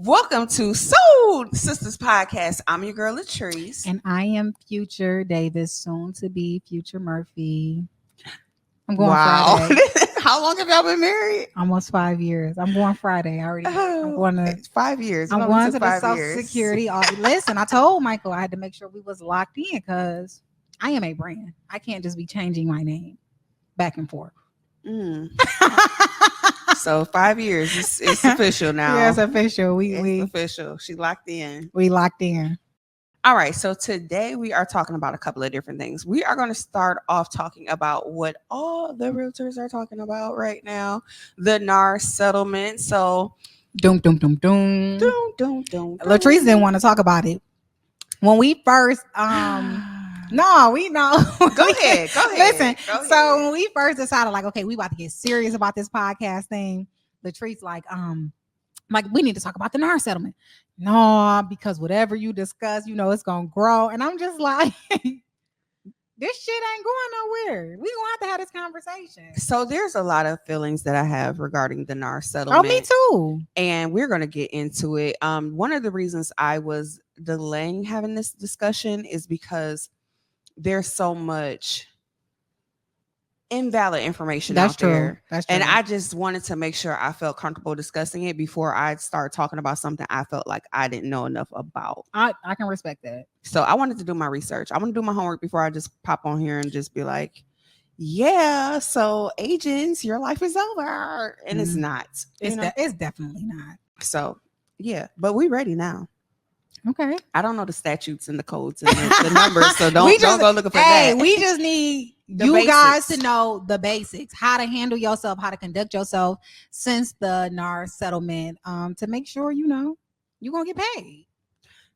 Welcome to Soul Sistas Podcast. I'm your girl LaTrease. And I am Future Davis, soon to be Future Murphy. I'm going Friday. How long have y'all been married? Almost 5 years. I'm going Friday. I'm going to 5 years. I'm going to the Social Security. Listen, I told Michael I had to make sure we was locked in because I am a brand. I can't just be changing my name back and forth. So 5 years. It's official now. Yeah, it's official. It's official. She locked in. We locked in. All right. So today we are talking about a couple of different things. We are going to start off talking about what all the realtors are talking about right now. The NAR settlement. So Doom. LaTrease didn't want to talk about it. When we first no, we know. Go ahead. Listen, so when we first decided, like, okay, we about to get serious about this podcast thing, LaTrease like we need to talk about the NAR settlement. No, because whatever you discuss, it's gonna grow. And I'm just like, this shit ain't going nowhere. We gonna have this conversation. So there's a lot of feelings that I have regarding the NAR settlement. Oh, me too. And we're gonna get into it. One of the reasons I was delaying having this discussion is because there's so much invalid information out there. That's true. And I just wanted to make sure I felt comfortable discussing it before I start talking about something I felt like I didn't know enough about. I can respect that. So I wanted to do my research. I want to do my homework before I just pop on here and just be like, yeah, so agents, your life is over. And it's not. It's definitely not. So yeah, but we ready now. Okay. I don't know the statutes and the codes and the numbers, so don't go looking for that. We just need you guys to know the basics, how to handle yourself, how to conduct yourself since the NAR settlement, to make sure you're gonna get paid.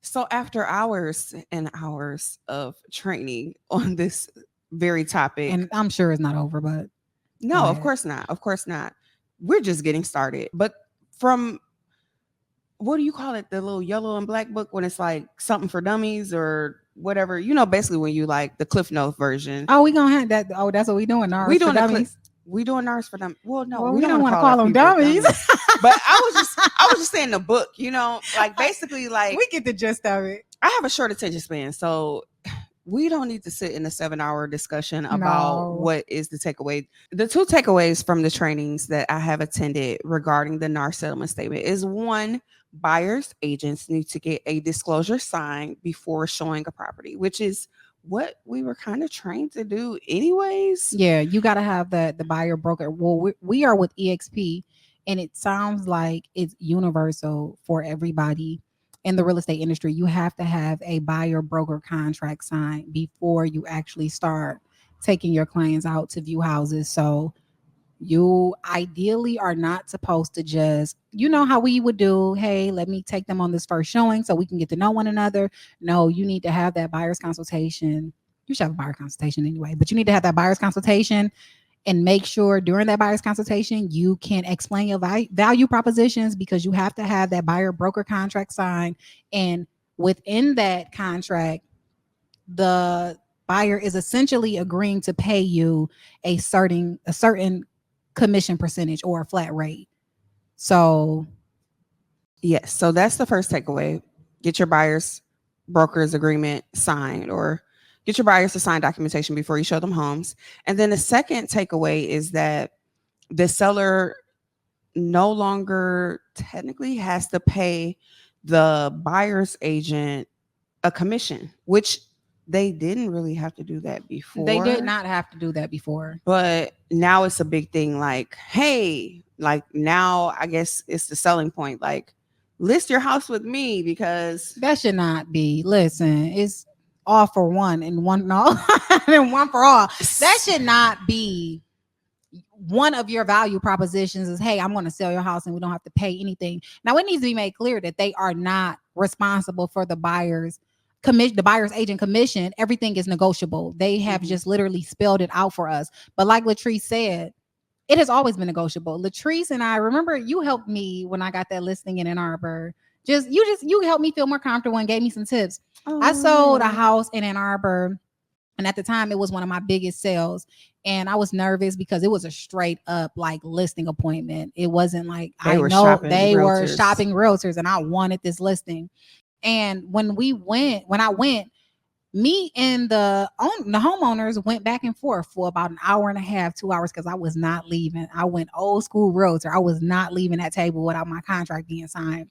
So after hours and hours of training on this very topic, and I'm sure it's not over, but no, of course not. Of course not. We're just getting started. But from what do you call it? The little yellow and black book when it's like something for dummies or whatever, basically when you like the Cliff Note version. Oh, we gonna have that. Oh, that's what we doing. NARS for dummies. We doing NARS for them. Well, no, we don't want to call them dummies. But I was just saying the book, like basically like we get the gist of it. I have a short attention span, so we don't need to sit in a 7-hour discussion about what is the takeaway. The two takeaways from the trainings that I have attended regarding the NAR settlement statement is one, buyers agents need to get a disclosure signed before showing a property, which is what we were kind of trained to do anyways. Yeah, you got to have the buyer broker. Well, we are with EXP, and it sounds like it's universal for everybody in the real estate industry. You have to have a buyer broker contract signed before you actually start taking your clients out to view houses. So you ideally are not supposed to just, how we would do, hey, let me take them on this first showing so we can get to know one another. No, you need to have that buyer's consultation. You should have a buyer consultation anyway, but you need to have that buyer's consultation and make sure during that buyer's consultation, you can explain your value propositions, because you have to have that buyer broker contract signed. And within that contract, the buyer is essentially agreeing to pay you a certain commission percentage or a flat rate. So yes, so that's the first takeaway. Get your buyer's broker's agreement signed, or get your buyers to sign documentation before you show them homes. And then the second takeaway is that the seller no longer technically has to pay the buyer's agent a commission, which they didn't really have to do that before. They did not have to do that before. But now it's a big thing. Like, hey, like now I guess it's the selling point. Like, list your house with me, because that should not be. Listen, it's all for one and one and one for all. That should not be one of your value propositions is, hey, I'm going to sell your house and we don't have to pay anything. Now, it needs to be made clear that they are not responsible for the buyer's commission, the buyer's agent commission. Everything is negotiable. They have just literally spelled it out for us. But like LaTrease said, it has always been negotiable. LaTrease and I, remember you helped me when I got that listing in Ann Arbor. You helped me feel more comfortable and gave me some tips. I sold a house in Ann Arbor And at the time, it was one of my biggest sales. And I was nervous because it was a straight up like listing appointment. It wasn't like, They I were know shopping they were realtors. shopping realtors and I wanted this listing. And when I went, me and the homeowners went back and forth for about an hour and a half, 2 hours, because I was not leaving. I went old school realtor. I was not leaving that table without my contract being signed.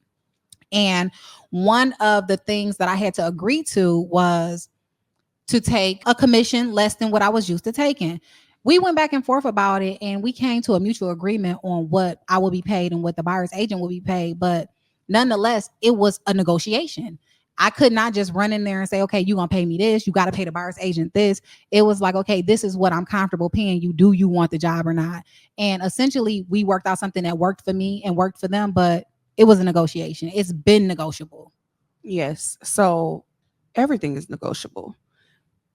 And one of the things that I had to agree to was to take a commission less than what I was used to taking. We went back and forth about it and we came to a mutual agreement on what I would be paid and what the buyer's agent would be paid. But nonetheless, it was a negotiation. I could not just run in there and say, okay, you're going to pay me this. You got to pay the buyer's agent this. It was like, okay, this is what I'm comfortable paying you. Do you want the job or not? And essentially, we worked out something that worked for me and worked for them, but it was a negotiation. It's been negotiable. Yes. So everything is negotiable.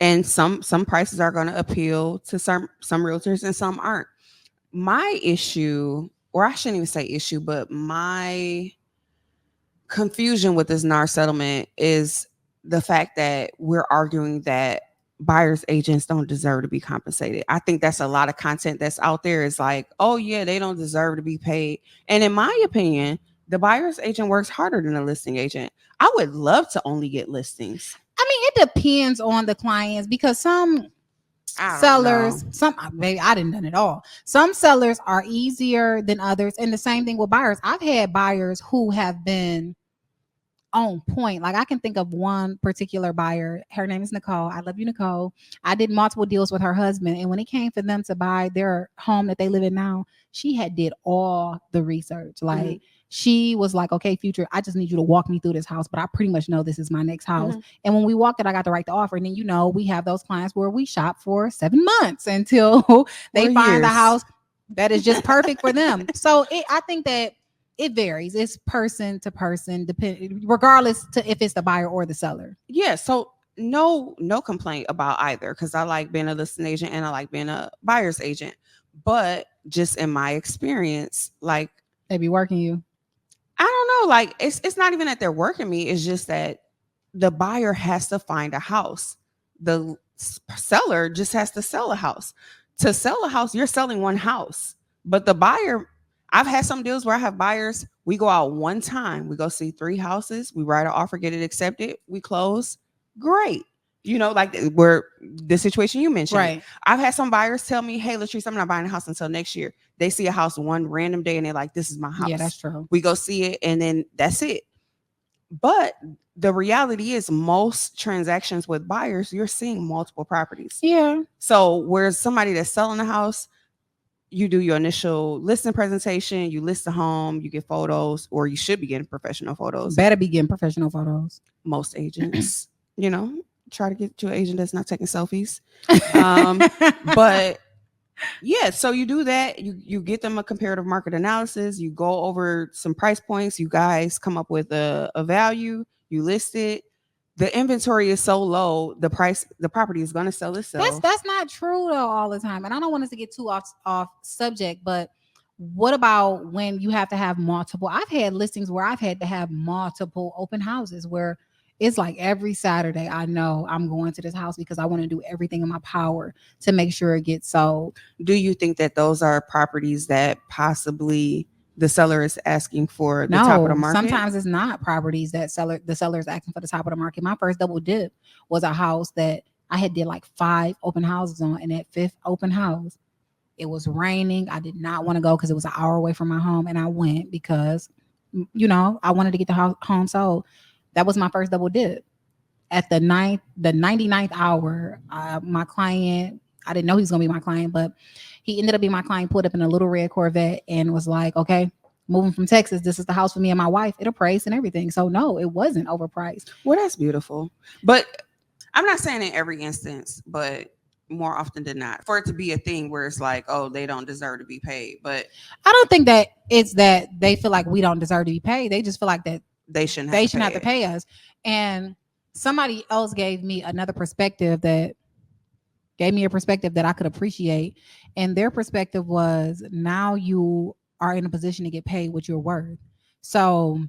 And some prices are going to appeal to some realtors and some aren't. My issue, or I shouldn't even say issue, but my confusion with this NAR settlement is the fact that we're arguing that buyers agents don't deserve to be compensated. I think that's a lot of content that's out there is like, oh yeah, they don't deserve to be paid. And in my opinion, the buyer's agent works harder than a listing agent. I would love to only get listings. I mean, it depends on the clients because some I don't know. sellers, some maybe I didn't done it all. Some sellers are easier than others, and the same thing with buyers. I've had buyers who have been on point. Like I can think of one particular buyer. Her name is Nicole. I love you, Nicole. I did multiple deals with her husband, and when it came for them to buy their home that they live in now, she had did all the research. Like she was like, "Okay, future, I just need you to walk me through this house, but I pretty much know this is my next house." Mm-hmm. And when we walked it, I got the right to offer. And then we have those clients where we shop for 7 months until they For find the years. house that is just perfect for them. So I think that it varies. It's person to person, regardless to if it's the buyer or the seller. Yeah, so no complaint about either because I like being a listing agent and I like being a buyer's agent. But just in my experience, like They be working you. I don't know, like it's not even that they're working me, it's just that the buyer has to find a house. The seller just has to sell a house. To sell a house, you're selling one house. But the buyer, I've had some deals where I have buyers, we go out one time, we go see 3 houses, we write an offer, get it accepted, we close. Great. You know, like where the situation you mentioned. Right. I've had some buyers tell me, hey, LaTrease, I'm not buying a house until next year. They see a house one random day and they're like, this is my house. Yeah, that's true. We go see it and then that's it. But the reality is most transactions with buyers, you're seeing multiple properties. Yeah. So whereas somebody that's selling a house, you do your initial listing presentation, you list the home, you get photos, or you should be getting professional photos. Better be getting professional photos. Most agents, try to get to an agent that's not taking selfies. But yeah, so you do that. You get them a comparative market analysis. You go over some price points. You guys come up with a value. You list it. The inventory is so low, the property is going to sell itself. That's not true though all the time. And I don't want us to get too off subject, but what about when you have to have multiple? I've had listings where I've had to have multiple open houses where it's like every Saturday I know I'm going to this house because I want to do everything in my power to make sure it gets sold. Do you think that those are properties that possibly the seller is asking for the top of the No, market? sometimes it's not properties that the seller is asking for the top of the market. My first double dip was a house that I had did like 5 open houses on, and that 5th open house, it was raining. I did not want to go because it was an hour away from my home, and I went because I wanted to get the home sold. That was my first double dip. At the 99th hour, my client, I didn't know he was gonna be my client, but he ended up being my client. Pulled up in a little red Corvette and was like, "Okay, moving from Texas, this is the house for me and my wife." It appraised and everything. So no, it wasn't overpriced. Well, that's beautiful. But I'm not saying in every instance, but more often than not, for it to be a thing where it's like, oh, they don't deserve to be paid. But I don't think that it's that they feel like we don't deserve to be paid. They just feel like that they shouldn't have to pay us. And somebody else gave me another perspective that gave me a perspective that I could appreciate. And their perspective was, now you are in a position to get paid what you're worth. So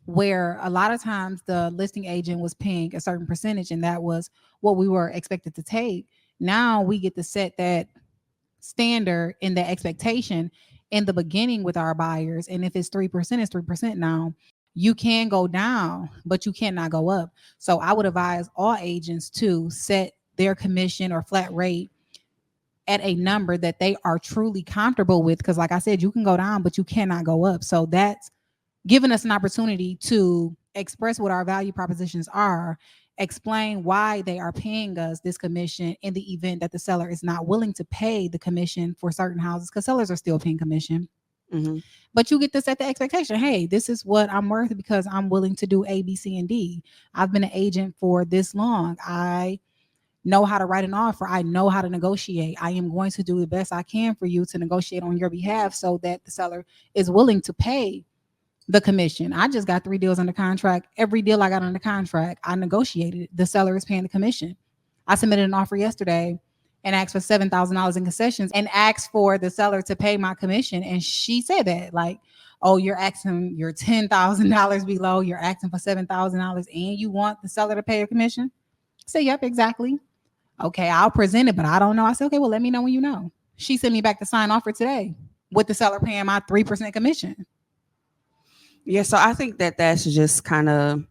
where a lot of times the listing agent was paying a certain percentage and that was what we were expected to take. Now we get to set that standard and the expectation in the beginning with our buyers. And if it's 3%, it's 3% now. You can go down, but you cannot go up. So I would advise all agents to set their commission or flat rate at a number that they are truly comfortable with. Because, like I said, you can go down, but you cannot go up. So that's giving us an opportunity to express what our value propositions are, explain why they are paying us this commission in the event that the seller is not willing to pay the commission for certain houses, because sellers are still paying commission. Mm-hmm. But you get to set the expectation. Hey, this is what I'm worth because I'm willing to do A, B, C, and D. I've been an agent for this long. I know how to write an offer. I know how to negotiate. I am going to do the best I can for you to negotiate on your behalf so that the seller is willing to pay the commission. I just got 3 deals under contract. Every deal I got under contract, I negotiated. The seller is paying the commission. I submitted an offer yesterday and asked for $7,000 in concessions and asked for the seller to pay my commission. And she said that, like, oh, you're $10,000 below, you're asking for $7,000 and you want the seller to pay a commission? I said, yep, exactly. Okay, I'll present it, but I don't know. I said, okay, well, let me know when you know. She sent me back the signed offer today with the seller paying my 3% commission. Yeah, so I think that that's just kind of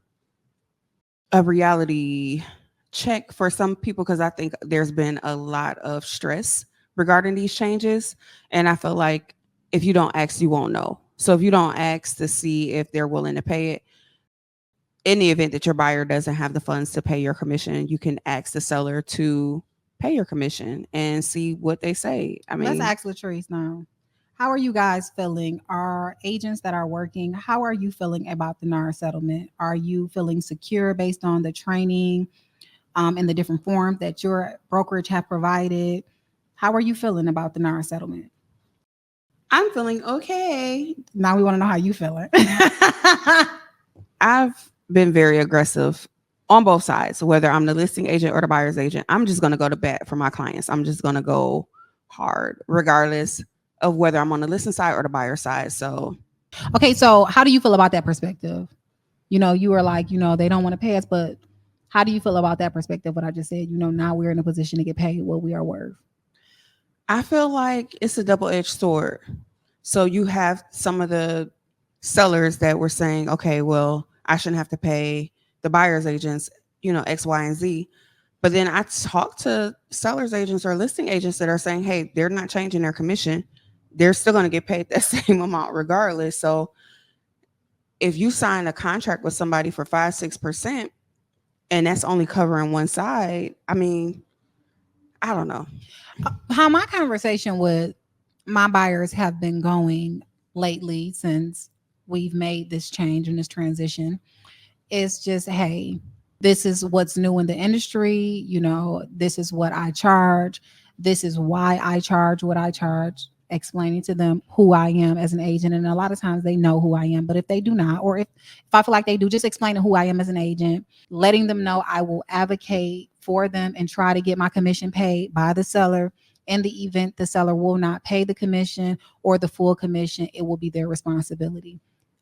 a reality check for some people because I think there's been a lot of stress regarding these changes. And I feel like if you don't ask, you won't know. So if you don't ask to see if they're willing to pay it, in the event that your buyer doesn't have the funds to pay your commission, you can ask the seller to pay your commission and see what they say. I Let's mean, ask LaTrease now. How are you guys feeling? Are agents that are working, how are you feeling about the NAR settlement? Are you feeling secure based on the training and the different forms that your brokerage have provided? How are you feeling about the NAR settlement? I'm feeling okay. Now we want to know how you feeling. I've been very aggressive on both sides, whether I'm the listing agent or the buyer's agent. I'm just going to go to bat for my clients. I'm just going to go hard, regardless of whether I'm on the listing side or the buyer side. So, okay, so how do you feel about that perspective? You know, you were like, you know, they don't want to pay us, but how do you feel about that perspective? What I just said, you know, now we're in a position to get paid what we are worth. I feel like it's a double-edged sword. So you have some of the sellers that were saying, okay, well, I shouldn't have to pay the buyer's agents, X, Y, and Z. But then I talk to sellers agents or listing agents that are saying, hey, they're not changing their commission. They're still going to get paid that same amount regardless. So if you sign a contract with somebody for 5-6% and that's only covering one side, I mean, I don't know. How my conversation with my buyers have been going lately since we've made this change and this transition is just, hey, this is what's new in the industry. You know, this is what I charge. This is why I charge what I charge, explaining to them who I am as an agent. And a lot of times they know who I am, but if they do not, or if I feel like they do, just explaining who I am as an agent, letting them know I will advocate for them and try to get my commission paid by the seller. In the event the seller will not pay the commission or the full commission, it will be their responsibility.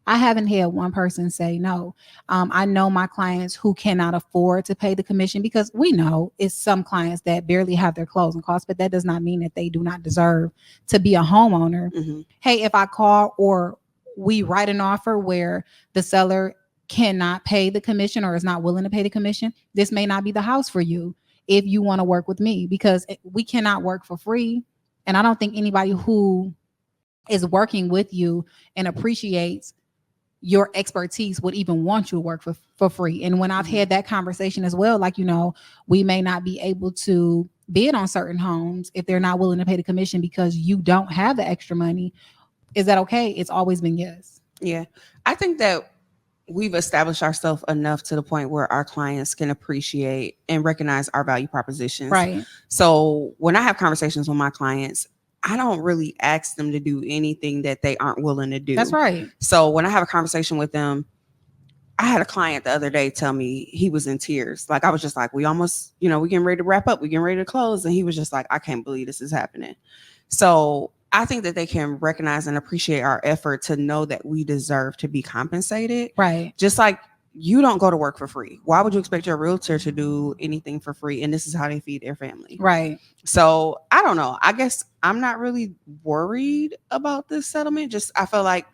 I haven't had one person say no. I know my clients who cannot afford to pay the commission because we know it's some clients that barely have their closing costs, but that does not mean that they do not deserve to be a homeowner. Mm-hmm. Hey, if I call or we write an offer where the seller cannot pay the commission or is not willing to pay the commission, this may not be the house for you if you want to work with me because we cannot work for free. And I don't think anybody who is working with you and appreciates your expertise would even want you to work for free. And when I've had that conversation as well, like, you know, we may not be able to bid on certain homes if they're not willing to pay the commission because you don't have the extra money. Is that okay? It's always been yes. Yeah. I think that we've established ourselves enough to the point where our clients can appreciate and recognize our value propositions. Right. So when I have conversations with my clients, I don't really ask them to do anything that they aren't willing to do. That's right. So when I have a conversation with them, I had a client the other day tell me he was in tears. Like I was just like, we almost, we getting ready to wrap up. We getting ready to close. And he was just like, I can't believe this is happening. So I think that they can recognize and appreciate our effort to know that we deserve to be compensated. Right. Just like you don't go to work for free. Why would you expect your realtor to do anything for free? And this is how they feed their family. Right. So I don't know. I guess I'm not really worried about this settlement. Just I feel like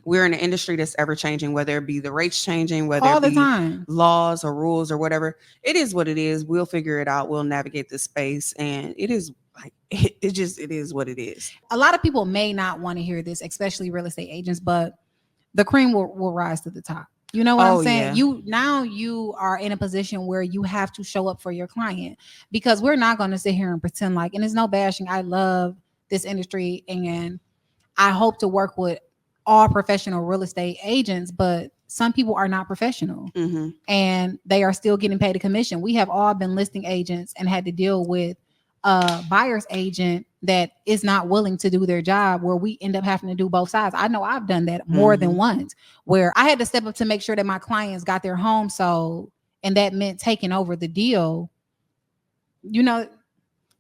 we're in an industry that's ever changing, whether it be the rates changing, whether All it the be time. laws or rules or whatever. It is what it is. We'll figure it out. We'll navigate this space. And it is like, it is what it is. A lot of people may not want to hear this, especially real estate agents, but the cream will rise to the top. You know what I'm Oh, saying? yeah. You are in a position where you have to show up for your client, because we're not going to sit here and pretend like, and it's no bashing. I love this industry and I hope to work with all professional real estate agents, but some people are not professional Hmm. and they are still getting paid a commission. We have all been listing agents and had to deal with a buyer's agent that is not willing to do their job, where we end up having to do both sides. I know I've done that more than Hmm. once, where I had to step up to make sure that my clients got their home sold, and that meant taking over the deal. You know,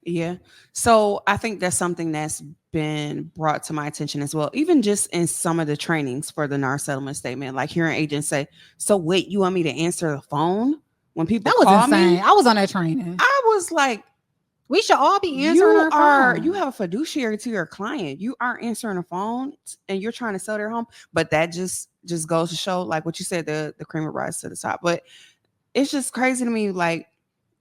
Yeah. So I think that's something that's been brought to my attention as well, even just in some of the trainings for the NAR settlement statement, like hearing agents say, "So wait, you want me to answer the phone when people that was call insane. me?" I was on that training. I was like, We should all be answering our you phone. have a fiduciary to your client. You aren't answering a phone and you're trying to sell their home. But that just goes to show, like what you said, the cream will rise to the top. But it's just crazy to me, like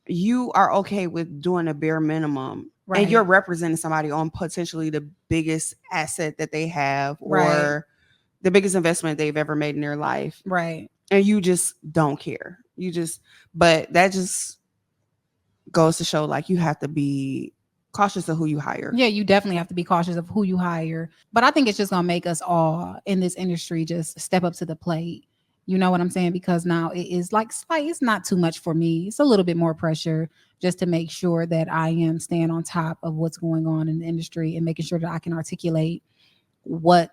you are okay with doing a bare minimum and you're Right. representing somebody on potentially the biggest asset that they have Right. or the biggest investment they've ever made in their life. Right. And you just don't care. But that just goes to show like you have to be cautious of who you hire. Yeah, you definitely have to be cautious of who you hire. But I think it's just gonna make us all in this industry just step up to the plate. You know what I'm saying? Because now it is like slight, it's not too much for me. It's a little bit more pressure just to make sure that I am staying on top of what's going on in the industry and making sure that I can articulate what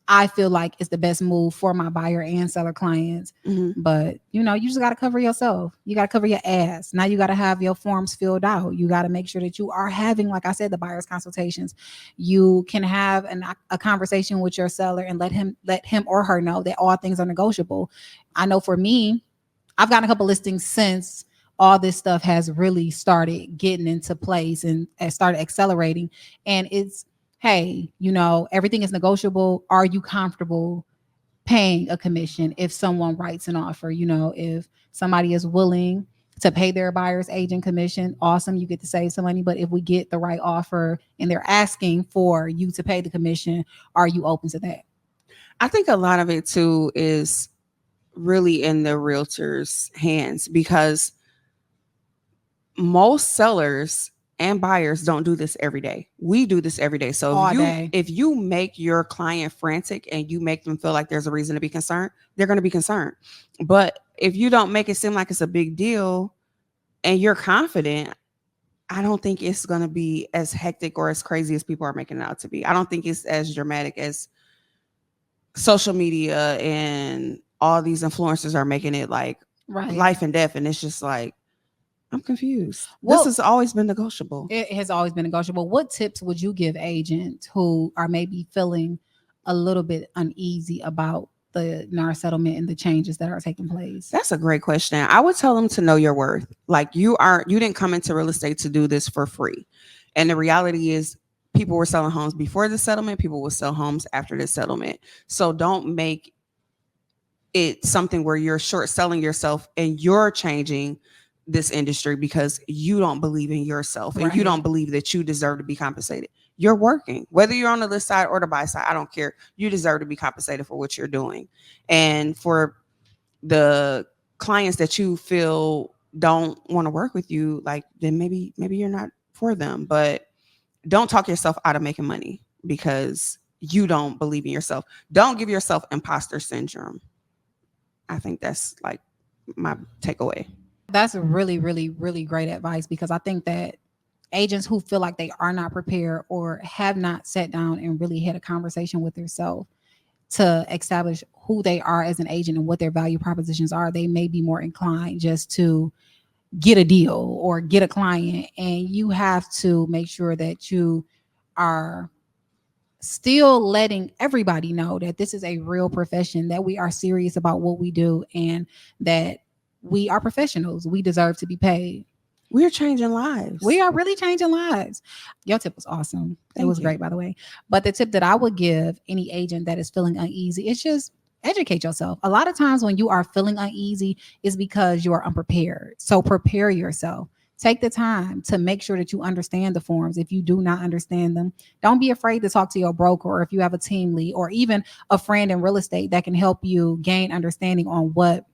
I feel like is the best move for my buyer and seller clients. Hmm. But you just got to cover yourself. You got to cover your ass. Now you got to have your forms filled out. You got to make sure that you are having, like I said, the buyer's consultations. You can have a conversation with your seller and let him or her know that all things are negotiable. I know for me, I've gotten a couple listings since all this stuff has really started getting into place and started accelerating. And it's, hey, everything is negotiable. Are you comfortable paying a commission if someone writes an offer? If somebody is willing to pay their buyer's agent commission, awesome, you get to save some money. But if we get the right offer and they're asking for you to pay the commission, are you open to that? I think a lot of it too is really in the realtor's hands because most sellers and buyers don't do this every day. We do this every day. So All day. if you make your client frantic and you make them feel like there's a reason to be concerned, they're going to be concerned. But if you don't make it seem like it's a big deal and you're confident, I don't think it's going to be as hectic or as crazy as people are making it out to be. I don't think it's as dramatic as social media and all these influencers are making it like Right. life and death. And it's just like, I'm confused. Well, this has always been negotiable. It has always been negotiable. What tips would you give agents who are maybe feeling a little bit uneasy about the NAR settlement and the changes that are taking place? That's a great question. I would tell them to know your worth. Like you didn't come into real estate to do this for free. And the reality is people were selling homes before the settlement, people will sell homes after the settlement. So don't make it something where you're short selling yourself and you're changing this industry because you don't believe in yourself and you Right. don't believe that you deserve to be compensated. You're working, whether you're on the list side or the buy side, I don't care. You deserve to be compensated for what you're doing. And for the clients that you feel don't want to work with you, like then maybe you're not for them. But don't talk yourself out of making money because you don't believe in yourself. Don't give yourself imposter syndrome. I think that's like my takeaway. That's really, really, really great advice, because I think that agents who feel like they are not prepared or have not sat down and really had a conversation with themselves to establish who they are as an agent and what their value propositions are, they may be more inclined just to get a deal or get a client. And you have to make sure that you are still letting everybody know that this is a real profession, that we are serious about what we do, and that we are professionals. We deserve to be paid. We're changing lives. We are really changing lives. Your tip was awesome. It was great, by the way. But the tip that I would give any agent that is feeling uneasy is just educate yourself. A lot of times when you are feeling uneasy is because you are unprepared. So prepare yourself. Take the time to make sure that you understand the forms. If you do not understand them, don't be afraid to talk to your broker, or if you have a team lead or even a friend in real estate that can help you gain understanding on what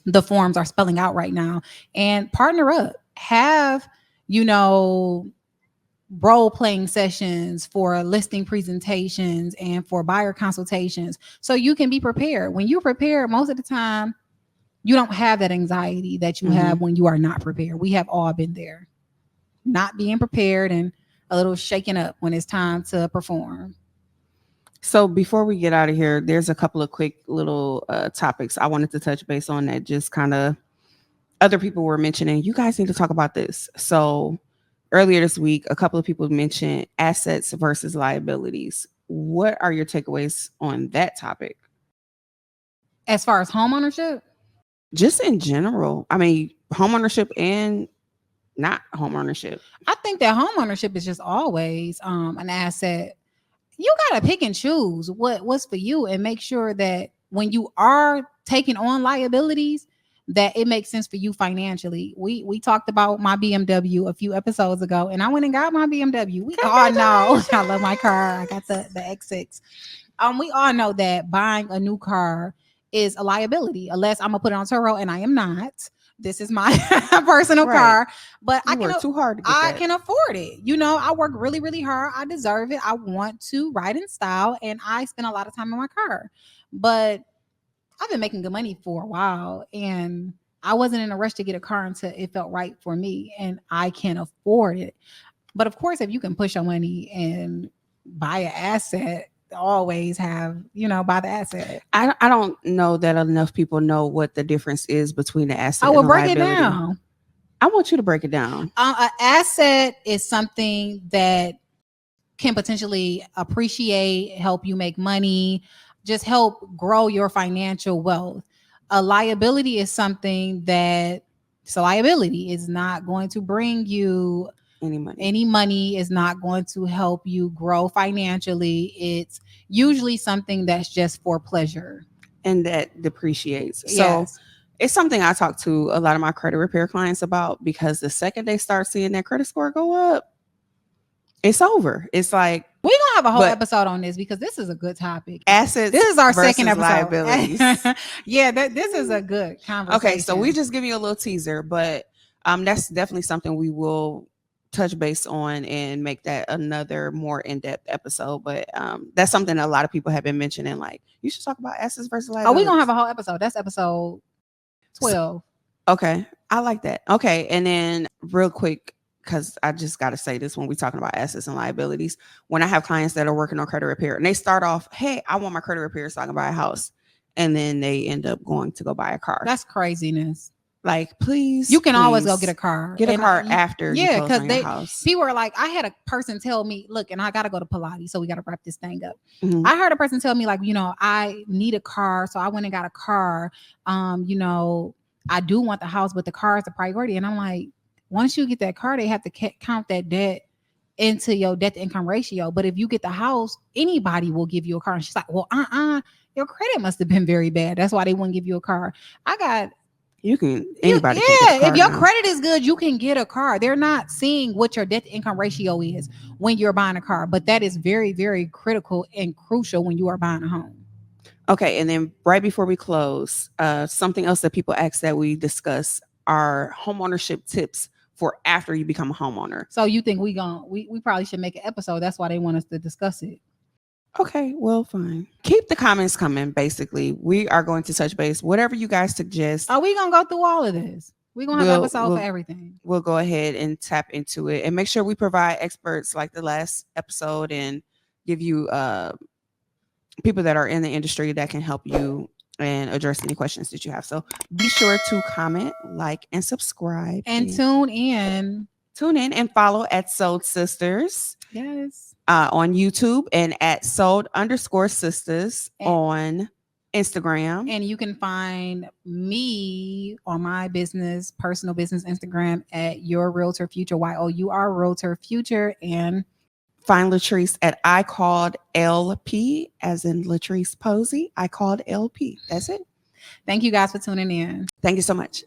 the forms are spelling out right now, and partner up. Have, you know, role playing sessions for listing presentations and for buyer consultations so you can be prepared. When you're prepared, most of the time, you don't have that anxiety that you have when you are not prepared. We have all been there, not being prepared and a little shaken up when it's time to perform. So before we get out of here, there's a couple of quick little topics I wanted to touch base on that just kind of other people were mentioning. You guys need to talk about this. So earlier this week, a couple of people mentioned assets versus liabilities. What are your takeaways on that topic? As far as homeownership? Just in general. I mean, homeownership and not homeownership. I think that homeownership is just always an asset. You got to pick and choose what's for you, and make sure that when you are taking on liabilities, that it makes sense for you financially. We talked about my BMW a few episodes ago, and I went and got my BMW. We all know I love my car. I got the X6. We all know that buying a new car is a liability, unless I'm gonna put it on Turo, and I am not. This is my personal car, but I can too hard to get I that. can afford it. You know, I work really, really hard. I deserve it. I want to ride in style, and I spend a lot of time in my car. But I've been making good money for a while, and I wasn't in a rush to get a car until it felt right for me, and I can afford it. But of course, if you can push your money and buy an asset, always have, buy the asset. I don't know that enough people know what the difference is between the asset I will and the break it liability. down. I want you to break it down. An asset is something that can potentially appreciate, help you make money, just help grow your financial wealth. A liability is something that it's a liability. Is not going to bring you any money, is not going to help you grow financially. It's usually something that's just for pleasure and that depreciates. Yes. So it's something I talk to a lot of my credit repair clients about, because the second they start seeing that credit score go up, it's over. It's like, we're gonna have a whole episode on this, because this is a good topic. Assets. This is our second episode. Liabilities. Yeah, this is a good conversation. Okay, so we just give you a little teaser, but that's definitely something we will touch base on and make that another more in-depth episode. But that's something that a lot of people have been mentioning, like, you should talk about assets versus liabilities. Oh, we're gonna have a whole episode. That's episode 12. Okay, I like that. Okay, and then real quick, because I just got to say this when we're talking about assets and liabilities, when I have clients that are working on credit repair and they start off, hey, I want my credit repair so I can buy a house, and then they end up going to go buy a car. That's craziness. Like, please, you can always go get a car. Get a car after yeah, because people are like, I had a person tell me, look, and I gotta go to Pilates, so we gotta wrap this thing up. Mm-hmm. I heard a person tell me, like, I need a car, so I went and got a car. I do want the house, but the car is a priority. And I'm like, once you get that car, they have to count that debt into your debt to income ratio. But if you get the house, anybody will give you a car. And she's like, well, your credit must have been very bad. That's why they wouldn't give you a car. Anybody can get a car if your credit is good, you can get a car. They're not seeing what your debt to income ratio is when you're buying a car, but that is very, very critical and crucial when you are buying a home. Okay, and then right before we close, something else that people ask that we discuss are homeownership tips for after you become a homeowner. So you think we probably should make an episode? That's why they want us to discuss it. Okay, well, fine. Keep the comments coming. Basically, we are going to touch base. Whatever you guys suggest. Are we gonna go through all of this? We're gonna have an episode for everything. We'll go ahead and tap into it and make sure we provide experts like the last episode and give you people that are in the industry that can help you and address any questions that you have. So be sure to comment, like, and subscribe. And tune in and follow at Soul Sisters. Yes. on YouTube, and at sold_sisters And- on Instagram. And you can find me on my personal business Instagram at Your Realtor Future, YOUR Realtor Future. And Find LaTrease at I called LP, as in LaTrease Posey. I called LP. That's it. thank you guys for tuning in. Thank you so much.